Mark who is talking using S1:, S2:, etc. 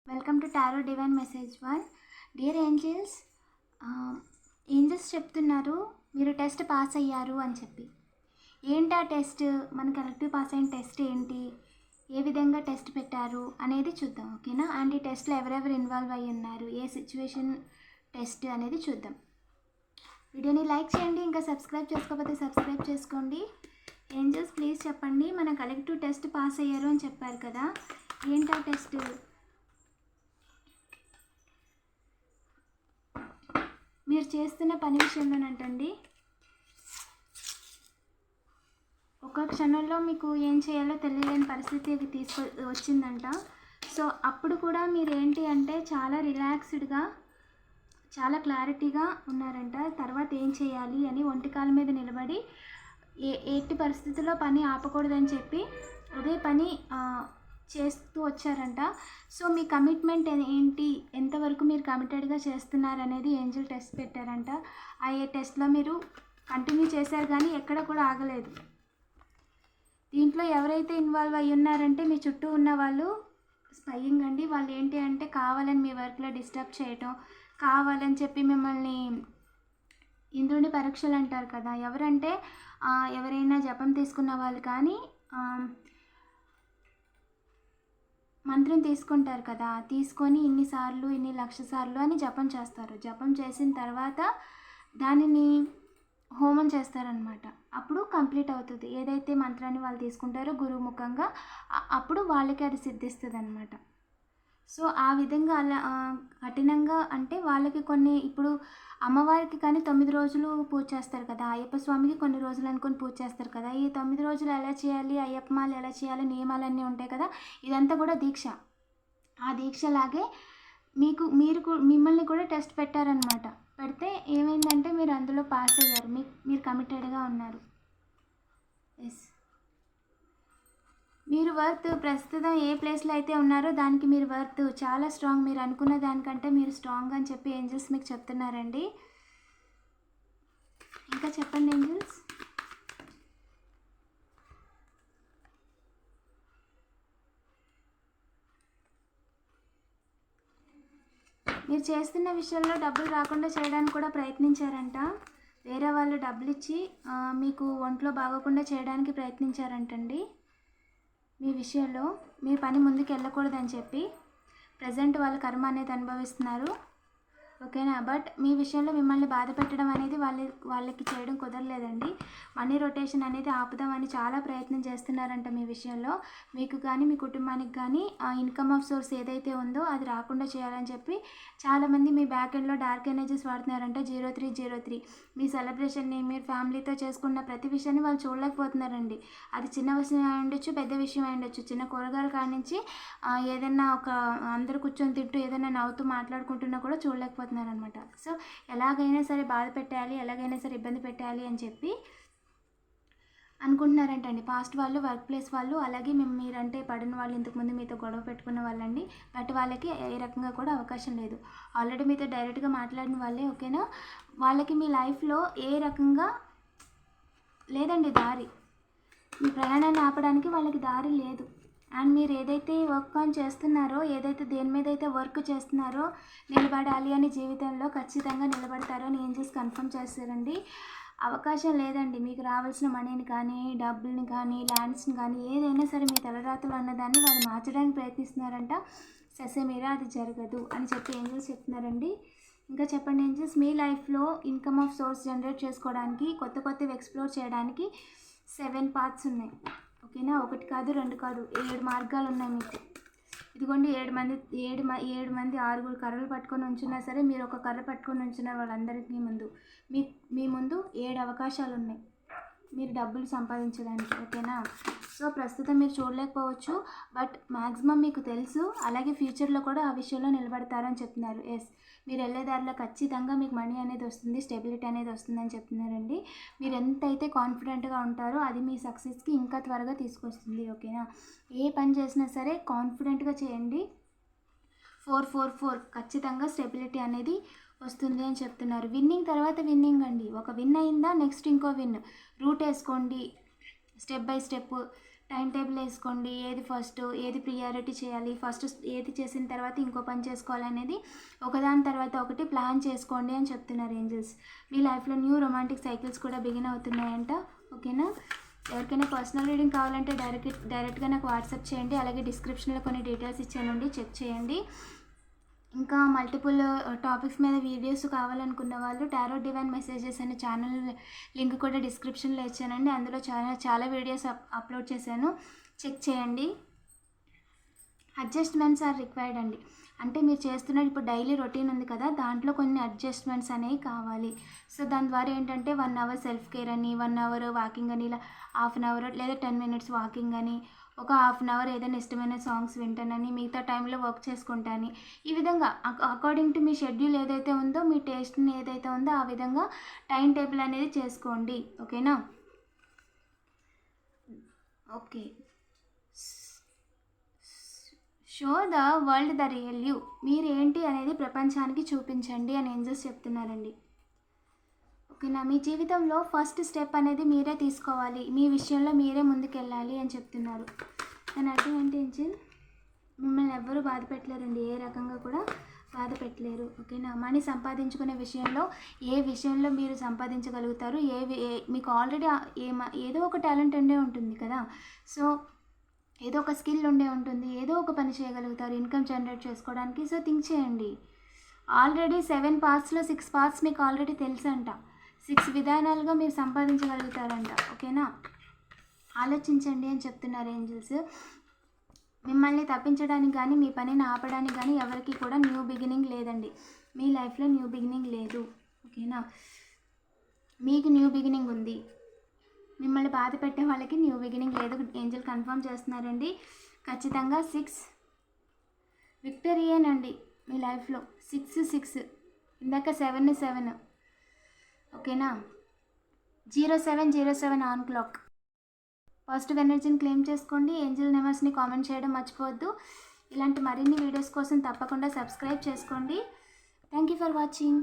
S1: Welcome to tarot divine message 1. Dear angels, angels చెప్తున్నారు మీరు test pass అయ్యారు అని చెప్పి. ఏంటి ఆ టెస్ట్? మన కలెక్టివ్ పాస్ అయిన టెస్ట్ ఏంటి, ఏ విధంగా టెస్ట్ పెట్టారు అనేది చూద్దాం. ఓకేనా? అండ్ ఈ టెస్ట్లో ఎవరెవరు ఇన్వాల్వ్ అయ్యి ఉన్నారు, ఏ సిచ్యువేషన్ టెస్ట్ అనేది చూద్దాం. వీడియోని లైక్ చేయండి, ఇంకా సబ్స్క్రైబ్ చేసుకోకపోతే సబ్స్క్రైబ్ చేసుకోండి. ఏంజల్స్ ప్లీజ్ చెప్పండి, మన కలెక్టివ్ టెస్ట్ పాస్ అయ్యారు అని చెప్పారు కదా, ఏంటి ఆ టెస్ట్? మీరు చేస్తున్న పని విషయంలోనంటండి, ఒక క్షణంలో మీకు ఏం చేయాలో తెలియలేని పరిస్థితి వచ్చిందంట. సో అప్పుడు కూడా మీరు ఏంటి అంటే చాలా రిలాక్స్డ్గా, చాలా క్లారిటీగా ఉన్నారంట. తర్వాత ఏం చేయాలి అని ఒంటికాల మీద నిలబడి ఎట్టి పరిస్థితుల్లో పని ఆపకూడదని చెప్పి అదే పని చేస్తూ వచ్చారంట. సో మీ కమిట్మెంట్ ఏంటి, ఎంతవరకు మీరు కమిటెడ్గా చేస్తున్నారనేది ఏంజల్ టెస్ట్ పెట్టారంట. ఆ టెస్ట్లో మీరు కంటిన్యూ చేశారు కానీ ఎక్కడ కూడా ఆగలేదు. దీంట్లో ఎవరైతే ఇన్వాల్వ్ అయ్యి ఉన్నారంటే మీ చుట్టూ ఉన్న వాళ్ళు స్పయింగ్ అండి. వాళ్ళు ఏంటి అంటే కావాలని మీ వర్క్లో డిస్టర్బ్ చేయటం, కావాలని చెప్పి మిమ్మల్ని ఇంద్రుని పరీక్షలు అంటారు కదా, ఎవరంటే ఎవరైనా జపం తీసుకున్న వాళ్ళు కానీ మంత్రం తీసుకుంటారు కదా, తీసుకొని ఇన్నిసార్లు ఇన్ని లక్ష సార్లు అని జపం చేస్తారు. జపం చేసిన తర్వాత దానిని హోమం చేస్తారనమాట. అప్పుడు కంప్లీట్ అవుతుంది. ఏదైతే మంత్రాన్ని వాళ్ళు తీసుకుంటారో గురువు ముఖంగా, అప్పుడు వాళ్ళకి అది సిద్ధిస్తుంది అనమాట. సో ఆ విధంగా అలా కఠినంగా అంటే వాళ్ళకి కొన్ని, ఇప్పుడు అమ్మవారికి కానీ 9 రోజులు పూజ చేస్తారు కదా, అయ్యప్ప స్వామికి కొన్ని రోజులు అనుకొని పూజ చేస్తారు కదా. ఈ 9 రోజులు ఎలా చేయాలి, అయ్యప్ప మాలు ఎలా చేయాలి, నియమాలన్నీ ఉంటాయి కదా. ఇదంతా కూడా దీక్ష. ఆ దీక్షలాగే మిమ్మల్ని కూడా టెస్ట్ పెట్టారనమాట. పెడితే ఏమైందంటే మీరు అందులో పాస్ అయ్యారు, మీరు కమిటెడ్గా ఉన్నారు. ఎస్, మీరు వర్త్ ప్రస్తుతం ఏ ప్లేస్లో అయితే ఉన్నారో దానికి మీరు వర్త్ చాలా స్ట్రాంగ్. మీరు అనుకున్న దానికంటే మీరు స్ట్రాంగ్ అని చెప్పి ఏంజల్స్ మీకు చెప్తున్నారండి. ఇంకా చెప్పండి ఏంజల్స్. మీరు చేస్తున్న విషయంలో డబ్బులు రాకుండా చేయడానికి కూడా ప్రయత్నించారంట. వేరే వాళ్ళు డబ్బులు ఇచ్చి మీకు ఒంట్లో బాగోకుండా చేయడానికి ప్రయత్నించారంటండి. మీ విషయంలో మీ పని ముందుకు వెళ్ళకూడదని చెప్పి ప్రజెంట్ వాళ్ళ కర్మ అనేది అనుభవిస్తున్నారు. ఓకేనా? బట్ మీ విషయంలో మిమ్మల్ని బాధ పెట్టడం అనేది వాళ్ళకి చేయడం కుదరలేదండి. మనీ రొటేషన్ అనేది ఆపుదామని చాలా ప్రయత్నం చేస్తున్నారంట మీ విషయంలో. మీకు కానీ మీ కుటుంబానికి కానీ ఆ ఇన్కమ్ ఆఫ్ సోర్స్ ఏదైతే ఉందో అది రాకుండా చేయాలని చెప్పి చాలామంది మీ బ్యాక్ ఎండ్లో డార్క్ ఎనర్జీస్ వాడుతున్నారంట. 0303 మీ సెలబ్రేషన్ని మీరు ఫ్యామిలీతో చేసుకున్న ప్రతి విషయాన్ని వాళ్ళు చూడలేకపోతున్నారండి. అది చిన్న విషయం అయి ఉండొచ్చు, పెద్ద విషయం అయి ఉండొచ్చు. చిన్న కూరగాయల కాడి నుంచి ఏదైనా ఒక అందరూ కూర్చొని తింటూ ఏదైనా నవ్వుతూ మాట్లాడుకుంటున్నా కూడా చూడలేకపోతున్నారనమాట. సో ఎలాగైనా సరే బాధ పెట్టాలి, ఎలాగైనా సరే ఇబ్బంది పెట్టాలి అని చెప్పి అనుకుంటున్నారంటండి. పాస్ట్ వాళ్ళు, వర్క్ ప్లేస్ వాళ్ళు, అలాగే మీరంటే పడిన వాళ్ళు, ఇంతకుముందు మీతో గొడవ పెట్టుకున్న వాళ్ళండి. బట్ వాళ్ళకి ఏ రకంగా కూడా అవకాశం లేదు. ఆల్రెడీ మీతో డైరెక్ట్గా మాట్లాడిన వాళ్ళే. ఓకేనా? వాళ్ళకి మీ లైఫ్లో ఏ రకంగా లేదండి దారి. మీ ప్రయాణాన్ని ఆపడానికి వాళ్ళకి దారి లేదు. అండ్ మీరు ఏదైతే వర్క్ ఆన్ చేస్తున్నారో, ఏదైతే దేని మీద అయితే వర్క్ చేస్తున్నారో, నిలబడాలి అని జీవితంలో ఖచ్చితంగా నిలబడతారో అని ఏంజల్స్ కన్ఫర్మ్ చేస్తారండి. అవకాశం లేదండి. మీకు రావాల్సిన మనీని కానీ, డబ్బుల్ని కానీ, ల్యాండ్స్ని కానీ, ఏదైనా సరే మీ తలరాతలు అన్నదాన్ని వాళ్ళు మార్చడానికి ప్రయత్నిస్తున్నారంట. ససేమీరా అది జరగదు అని చెప్పి ఏంజల్స్ చెప్తున్నారండి. ఇంకా చెప్పండి ఏంజల్స్, మీ లైఫ్లో ఇన్కమ్ ఆఫ్ సోర్స్ జనరేట్ చేసుకోవడానికి, కొత్తవి ఎక్స్ప్లోర్ చేయడానికి 7 పాత్స్ ఉన్నాయి. ఓకేనా? 1 కాదు, 2 కాదు, 7 మార్గాలు ఉన్నాయి మీకు. ఇదిగోండి 7 మంది 6 కర్రలు పట్టుకొని ఉంచున్నా సరే, మీరు ఒక కర్ర పట్టుకొని ఉంచున్న వాళ్ళందరికీ ముందు మీ ముందు 7 అవకాశాలు ఉన్నాయి మీరు డబ్బులు సంపాదించడానికి. ఓకేనా? సో ప్రస్తుతం మీరు చూడలేకపోవచ్చు, బట్ మ్యాక్సిమం మీకు తెలుసు. అలాగే ఫ్యూచర్లో కూడా ఆ విషయంలో నిలబడతారని చెప్తున్నారు. ఎస్, మీరు వెళ్ళే దారిలో ఖచ్చితంగా మీకు మనీ అనేది వస్తుంది, స్టెబిలిటీ అనేది వస్తుందని చెప్తున్నారండి. మీరు ఎంతైతే కాన్ఫిడెంట్గా ఉంటారో అది మీ సక్సెస్కి ఇంకా త్వరగా తీసుకొస్తుంది. ఓకేనా? ఏ పని చేసినా సరే కాన్ఫిడెంట్గా చేయండి. 444 ఖచ్చితంగా స్టెబిలిటీ అనేది వస్తుంది అని చెప్తున్నారు. విన్నింగ్ తర్వాత విన్నింగ్ అండి. ఒక విన్ అయిందా, నెక్స్ట్ ఇంకో విన్. రూట్ వేసుకోండి, step by step time table వేసుకోండి. ఏది ఫస్ట్, ఏది ప్రియారిటీ చేయాలి, ఫస్ట్ ఏది చేసిన తర్వాత ఇంకో పని చేసుకోవాలనేది ఒకదాని తర్వాత ఒకటి ప్లాన్ చేసుకోండి అని చెప్తున్నారు ఏంజల్స్. మీ లైఫ్లో న్యూ రొమాంటిక్ సైకిల్స్ కూడా బిగిన్ అవుతున్నాయంట. ఓకేనా? ఎవరికైనా పర్సనల్ రీడింగ్ కావాలంటే డైరెక్ట్గా నాకు వాట్సాప్ చేయండి. అలాగే డిస్క్రిప్షన్లో కొన్ని డీటెయిల్స్ ఇచ్చానండి, చెక్ చేయండి. ఇంకా మల్టిపుల్ టాపిక్స్ మీద వీడియోస్ కావాలనుకున్న వాళ్ళు టారో డివైన్ మెసేజెస్ అనే ఛానల్ లింక్ కూడా డిస్క్రిప్షన్లో ఇచ్చానండి. అందులో చాలా వీడియోస్ అప్లోడ్ చేశాను, చెక్ చేయండి. అడ్జస్ట్మెంట్స్ ఆర్ రిక్వైర్డ్ అండి. అంటే మీరు చేస్తున్న ఇప్పుడు డైలీ రొటీన్ ఉంది కదా, దాంట్లో కొన్ని అడ్జస్ట్మెంట్స్ అనేవి కావాలి. సో దాని ద్వారా ఏంటంటే 1 అవర్ సెల్ఫ్ కేర్ అని, 1 అవర్ వాకింగ్ అని, ఇలా హాఫ్ అన్ అవర్ లేదా 10 మినిట్స్ వాకింగ్ అని, ఒక హాఫ్ అన్ అవర్ ఏదైనా ఇష్టమైన సాంగ్స్ వింటానని, మిగతా టైంలో వర్క్ చేసుకుంటాను. ఈ విధంగా అకార్డింగ్ టు మీ షెడ్యూల్ ఏదైతే ఉందో, మీ టేస్ట్ని ఏదైతే ఉందో ఆ విధంగా టైం టేబుల్ అనేది చేసుకోండి. ఓకేనా? Okay. Show the world the real you. మీరు ఏంటి అనేది ప్రపంచానికి చూపించండి అని ఏంజల్స్ చెప్తున్నారండి. ఓకేనా? మీ జీవితంలో ఫస్ట్ స్టెప్ అనేది మీరే తీసుకోవాలి. మీ విషయంలో మీరే ముందుకెళ్ళాలి అని చెప్తున్నారు. దాని అర్థం ఏంటి ఏంజల్? మిమ్మల్ని ఎవ్వరూ బాధ పెట్టలేరండి, ఏ రకంగా కూడా బాధ పెట్టలేరు. ఓకేనా? మనీ సంపాదించుకునే విషయంలో ఏ విషయంలో మీరు సంపాదించగలుగుతారు, మీకు ఆల్రెడీ ఏదో ఒక టాలెంట్ ఉండే ఉంటుంది కదా. సో ఏదో ఒక స్కిల్ ఉండే ఉంటుంది, ఏదో ఒక పని చేయగలుగుతారు ఇన్కమ్ జనరేట్ చేసుకోవడానికి. సో థింక్ చేయండి. ఆల్రెడీ 7 పార్ట్స్లో 6 పార్ట్స్ మీకు ఆల్రెడీ తెలుసంట. 6 విధానాలుగా మీరు సంపాదించగలుగుతారంట. ఓకేనా? ఆలోచించండి అని చెప్తున్నారు ఏంజల్స్. మిమ్మల్ని తప్పించడానికి కానీ, మీ పనిని ఆపడానికి కానీ ఎవరికి కూడా న్యూ బిగినింగ్ లేదండి. మీ లైఫ్లో న్యూ బిగినింగ్ లేదు. ఓకేనా? మీకు న్యూ బిగినింగ్ ఉంది. మిమ్మల్ని బాధ పెట్టే వాళ్ళకి న్యూ బిగినింగ్ లేదు. ఏంజల్ కన్ఫర్మ్ చేస్తున్నారండి. ఖచ్చితంగా 6 విక్టరీయేనండి మీ లైఫ్లో. 6 ఇందాక 7. ఓకేనా? 0707 ఆన్ క్లాక్. పాజిటివ్ ఎనర్జీని క్లెయిమ్ చేసుకోండి. ఏంజల్ నెంబర్స్ని కామెంట్ చేయడం మర్చిపోవద్దు. ఇలాంటి మరిన్ని వీడియోస్ కోసం తప్పకుండా సబ్స్క్రైబ్ చేసుకోండి. Thank you for watching.